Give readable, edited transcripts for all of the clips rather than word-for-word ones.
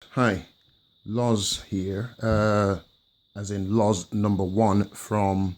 Hi, Loz here, as in Loz number one from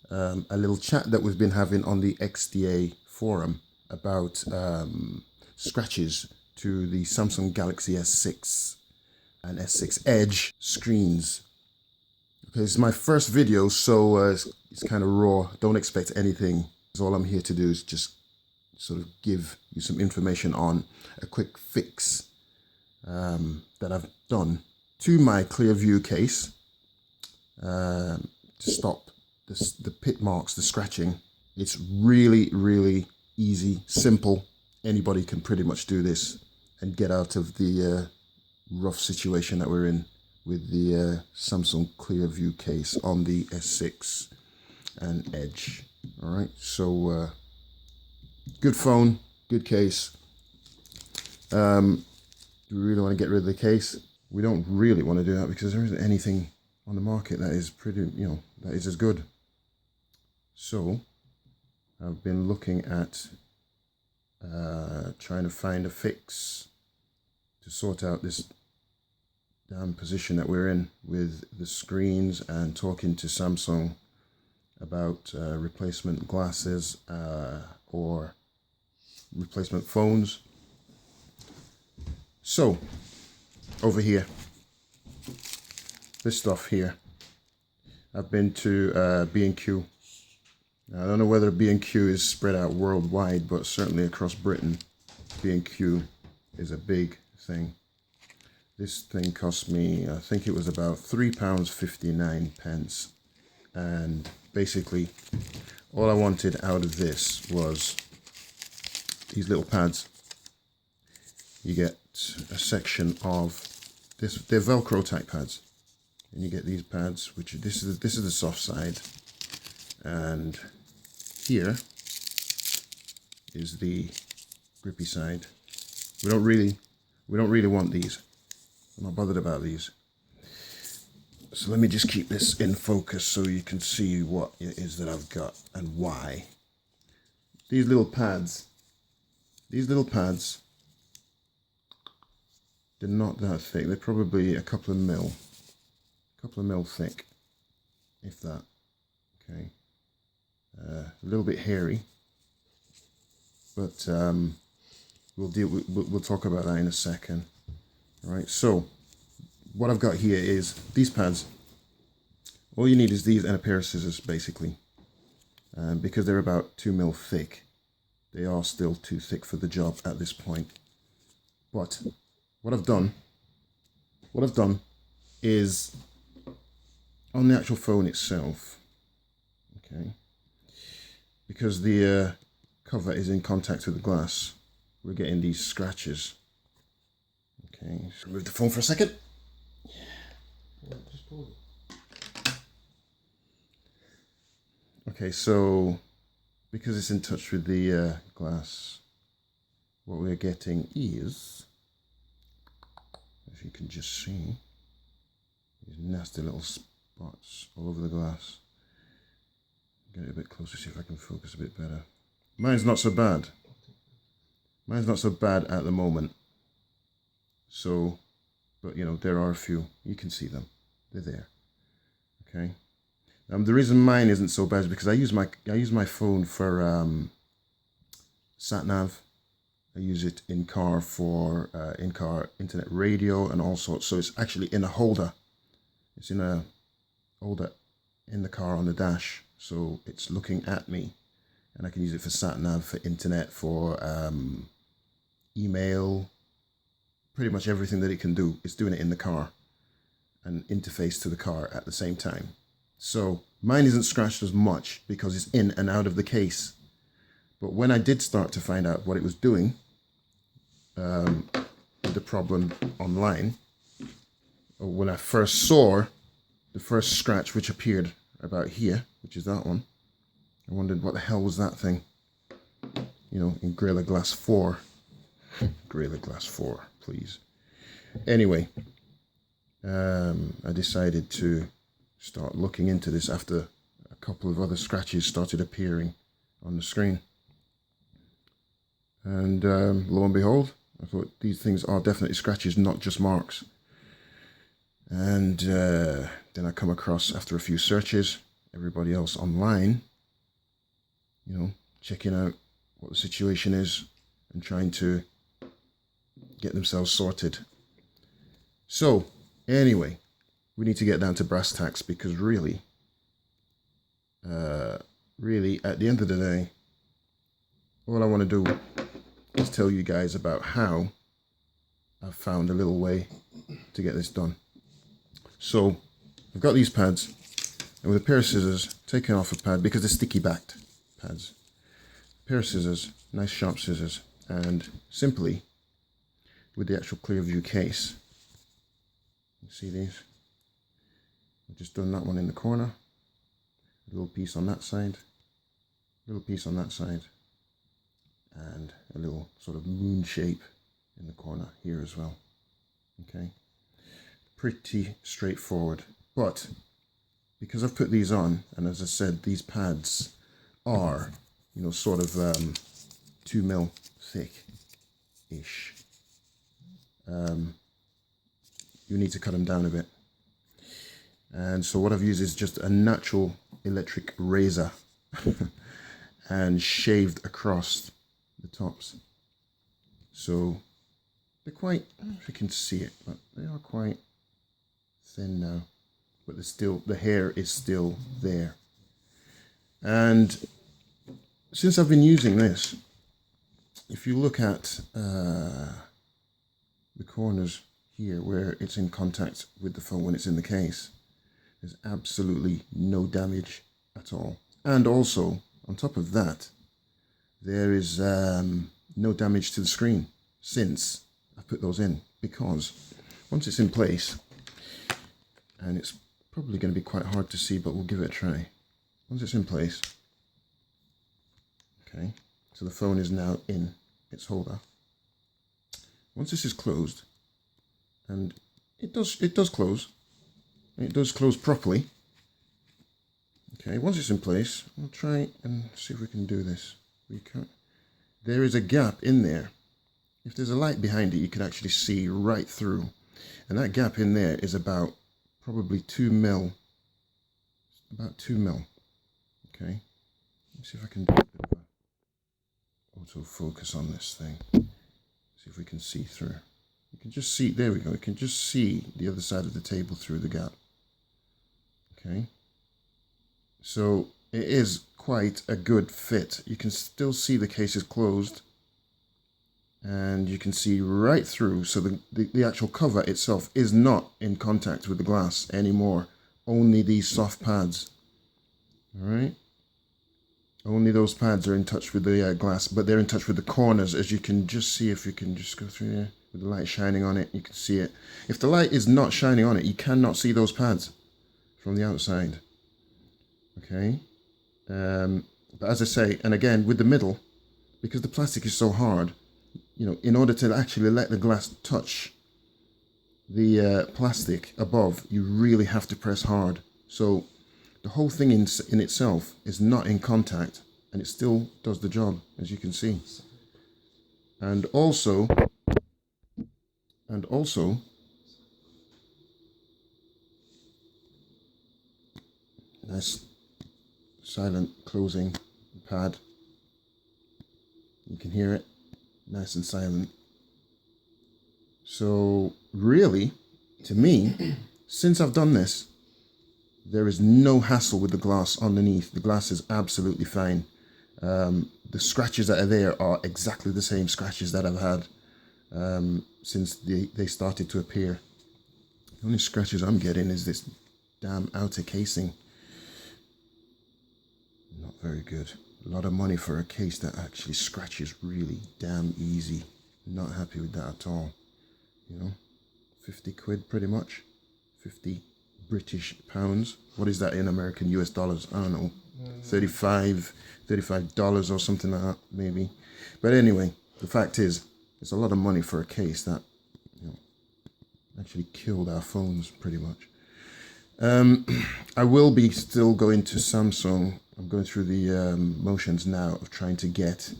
a little chat that we've been having on the XDA forum about scratches to the Samsung Galaxy S6 and S6 Edge screens. Okay, this is my first video, so it's kind of raw. Don't expect anything. All I'm here to do is just sort of give you some information on a quick fix that I've done to my clearview case to stop the pit marks, the scratching. It's really easy, simple. Anybody can pretty much do this and get out of the rough situation that we're in with the Samsung clearview case on the S6 and Edge. All right, so good phone, good case. Do we really want to get rid of the case? We don't really want to do that because there isn't anything on the market that is pretty, that is as good. So I've been looking at trying to find a fix to sort out this damn position that we're in with the screens, and talking to Samsung about replacement glasses or replacement phones. So, over here, this stuff here, I've been to B&Q. Now, I don't know whether B&Q is spread out worldwide, but certainly across Britain, B&Q is a big thing. This thing cost me, I think it was about £3.59, and basically all I wanted out of this was these little pads. You get a section of this, they're Velcro type pads, and you get these pads, which this is the soft side, and here is the grippy side. We don't really want these. I'm not bothered about these. So let me just keep this in focus so you can see what it is that I've got and why. These little pads, they're not that thick. They're probably a couple of mil thick, if that. Okay, a little bit hairy, but we'll talk about that in a second. All right. So what I've got here is these pads. All you need is these and a pair of scissors, basically, because they're about 2 mil thick. They are still too thick for the job at this point. But what I've done is on the actual phone itself, okay, because the cover is in contact with the glass, we're getting these scratches. Okay, so remove the phone for a second. Okay, so because it's in touch with the glass, what we're getting is, if you can just see, these nasty little spots all over the glass. Get it a bit closer, see if I can focus a bit better. Mine's not so bad. Mine's not so bad at the moment. So, but there are a few. You can see them. They're there. Okay. The reason mine isn't so bad is because I use my phone for sat nav. I use it in car for in-car internet radio and all sorts. So it's actually in a holder. It's in a holder in the car on the dash. So it's looking at me, and I can use it for sat nav, for internet, for email. Pretty much everything that it can do, it's doing it in the car and interface to the car at the same time. So mine isn't scratched as much because it's in and out of the case. But when I did start to find out what it was doing, the problem online, or when I first saw the first scratch, which appeared about here, which is that one, I wondered what the hell was that thing, in Gorilla Glass 4. Gorilla Glass 4, please. Anyway, I decided to start looking into this after a couple of other scratches started appearing on the screen. And lo and behold, I thought these things are definitely scratches, not just marks. And then I come across, after a few searches, everybody else online, you know, checking out what the situation is and trying to get themselves sorted. So anyway, we need to get down to brass tacks, because really, at the end of the day, all I want to do is tell you guys about how I've found a little way to get this done. So I've got these pads, and with a pair of scissors, taking off a pad, because they're sticky backed pads, a pair of scissors, nice sharp scissors, and simply with the actual clearview case, you see these, I've just done that one in the corner, a little piece on that side, a little piece on that side, and a little sort of moon shape in the corner here as well. Okay, pretty straightforward. But because I've put these on, and as I said, these pads are, you know, sort of 2 mil thick ish, you need to cut them down a bit. And so what I've used is just a natural electric razor and shaved across the tops. So they're quite, if you can see it, but they are quite thin now, but the hair is still there. And since I've been using this, if you look at the corners here where it's in contact with the phone when it's in the case, there's absolutely no damage at all. And also, on top of that, there is no damage to the screen since I put those in, because once it's in place, and it's probably going to be quite hard to see, but we'll give it a try. Once it's in place, okay, so the phone is now in its holder. Once this is closed, and it does close, and it does close properly. Okay, once it's in place, we'll try and see if we can do this. We can't. There is a gap in there. If there's a light behind it, you can actually see right through, and that gap in there is about probably 2 mil. About 2 mil. Okay, let's see if I can do a bit of a autofocus on this thing. See if we can see through. You can just see, there we go, you can just see the other side of the table through the gap. Okay, so it is quite a good fit. You can still see the case is closed, and you can see right through. So the actual cover itself is not in contact with the glass anymore, only these soft pads. All right, only those pads are in touch with the glass, but they're in touch with the corners, as you can just see. If you can just go through there with the light shining on it, you can see it. If the light is not shining on it, you cannot see those pads from the outside. Okay, but as I say, and again with the middle, because the plastic is so hard, you know, in order to actually let the glass touch the plastic above, you really have to press hard. So the whole thing in itself is not in contact, and it still does the job, as you can see. And also, nice silent closing pad. You can hear it, nice and silent. So really, to me, since I've done this, there is no hassle with the glass underneath. The glass is absolutely fine. The scratches that are there are exactly the same scratches that I've had since they started to appear. The only scratches I'm getting is this damn outer casing. Not very good. A lot of money for a case that actually scratches really damn easy. Not happy with that at all. You know, 50 quid pretty much. 50 British pounds. What is that in American US dollars? I don't know. $35 or something like that, maybe. But anyway, the fact is, it's a lot of money for a case that, you know, actually killed our phones pretty much. I will be still going to Samsung. I'm going through the motions now of trying to get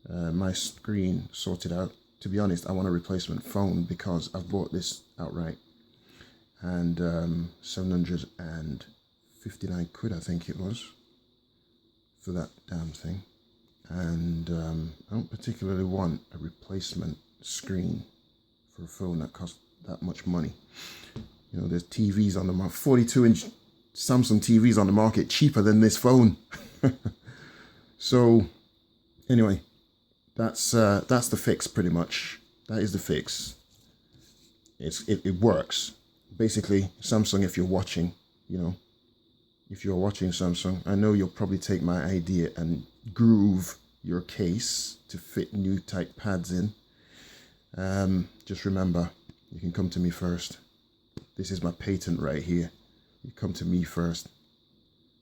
my screen sorted out. To be honest, I want a replacement phone because I've bought this outright. and 759 quid, I think it was, for that damn thing. And I don't particularly want a replacement screen for a phone that costs that much money. You know, there's TVs on the market, 42-inch Samsung TVs on the market, cheaper than this phone. So anyway, that's the fix pretty much. That is the fix. It works. Basically, Samsung, if you're watching, you know, if you're watching Samsung, I know you'll probably take my idea and groove your case to fit new type pads in. Just remember, you can come to me first. This is my patent right here. You come to me first.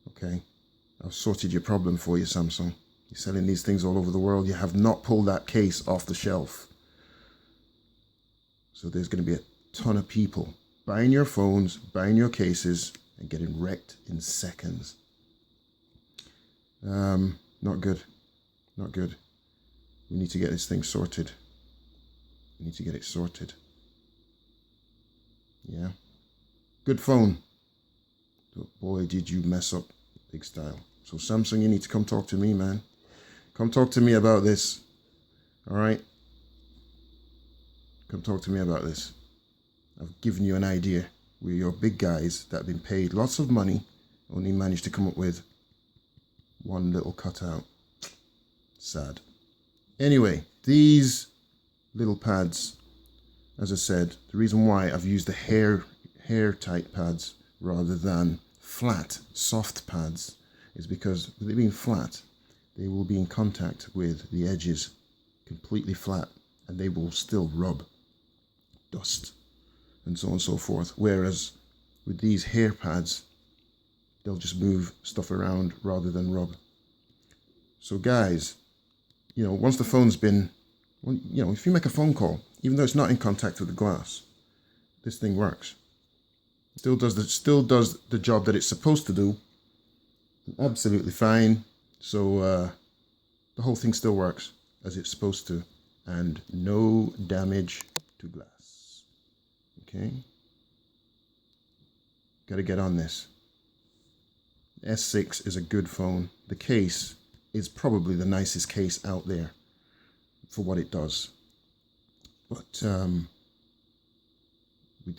Okay? I've sorted your problem for you, Samsung. You're selling these things all over the world. You have not pulled that case off the shelf. So there's going to be a ton of people buying your phones, buying your cases, and getting wrecked in seconds. Not good. Not good. We need to get this thing sorted. We need to get it sorted. Yeah. Good phone. But boy, did you mess up big style. So Samsung, you need to come talk to me, man. Come talk to me about this. All right? Come talk to me about this. I've given you an idea. We're your big guys that have been paid lots of money, only managed to come up with one little cutout. Sad. Anyway, these little pads, as I said, the reason why I've used the hair tight pads rather than flat, soft pads is because with it being flat, they will be in contact with the edges, completely flat, and they will still rub dust and so on and so forth. Whereas with these hair pads, they'll just move stuff around rather than rub. So guys, you know, once the phone's been, you know, if you make a phone call, even though it's not in contact with the glass, this thing works. Still does the job that it's supposed to do. Absolutely fine. So the whole thing still works as it's supposed to, and no damage to glass. Okay. Got to get on this. S6 is a good phone. The case is probably the nicest case out there for what it does. But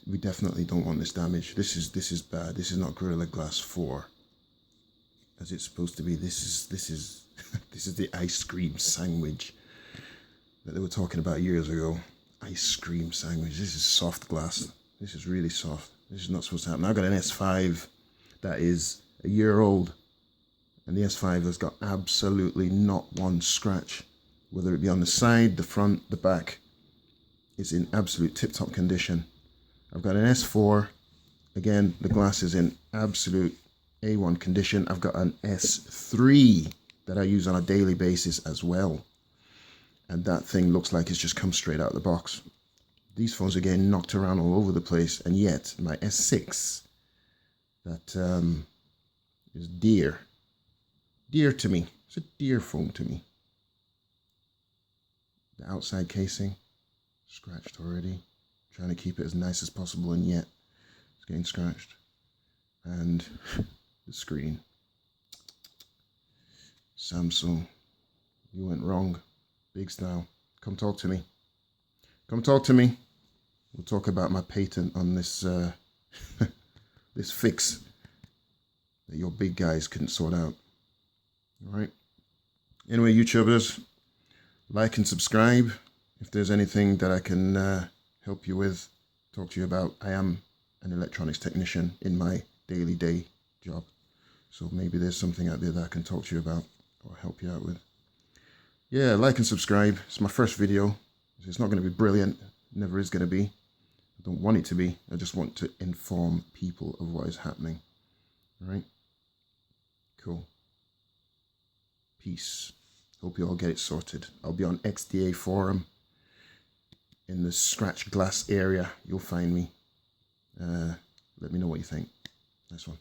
we definitely don't want this damage. This is bad. This is not Gorilla Glass 4 as it's supposed to be. This is this is the ice cream sandwich that they were talking about years ago. Ice cream sandwich. This is soft glass. This is really soft. This is not supposed to happen. I've got an S5 that is a year old, and the S5 has got absolutely not one scratch, whether it be on the side, the front, the back. It's in absolute tip-top condition. I've got an S4. Again, the glass is in absolute A1 condition. I've got an S3 that I use on a daily basis as well. And that thing looks like it's just come straight out of the box. These phones are getting knocked around all over the place. And yet, my S6, that is dear. Dear to me. It's a dear phone to me. The outside casing, scratched already. Trying to keep it as nice as possible, and yet it's getting scratched. And the screen. Samsung, you went wrong. Big style. Come talk to me. Come talk to me. We'll talk about my patent on this this fix that your big guys couldn't sort out. All right. Anyway, YouTubers, like and subscribe. If there's anything that I can help you with, talk to you about. I am an electronics technician in my daily day job. So maybe there's something out there that I can talk to you about or help you out with. Yeah, like and subscribe. It's my first video. It's not going to be brilliant. It never is going to be. I don't want it to be. I just want to inform people of what is happening. All right? Cool. Peace. Hope you all get it sorted. I'll be on XDA forum. In the scratch glass area, you'll find me. Let me know what you think. Nice one.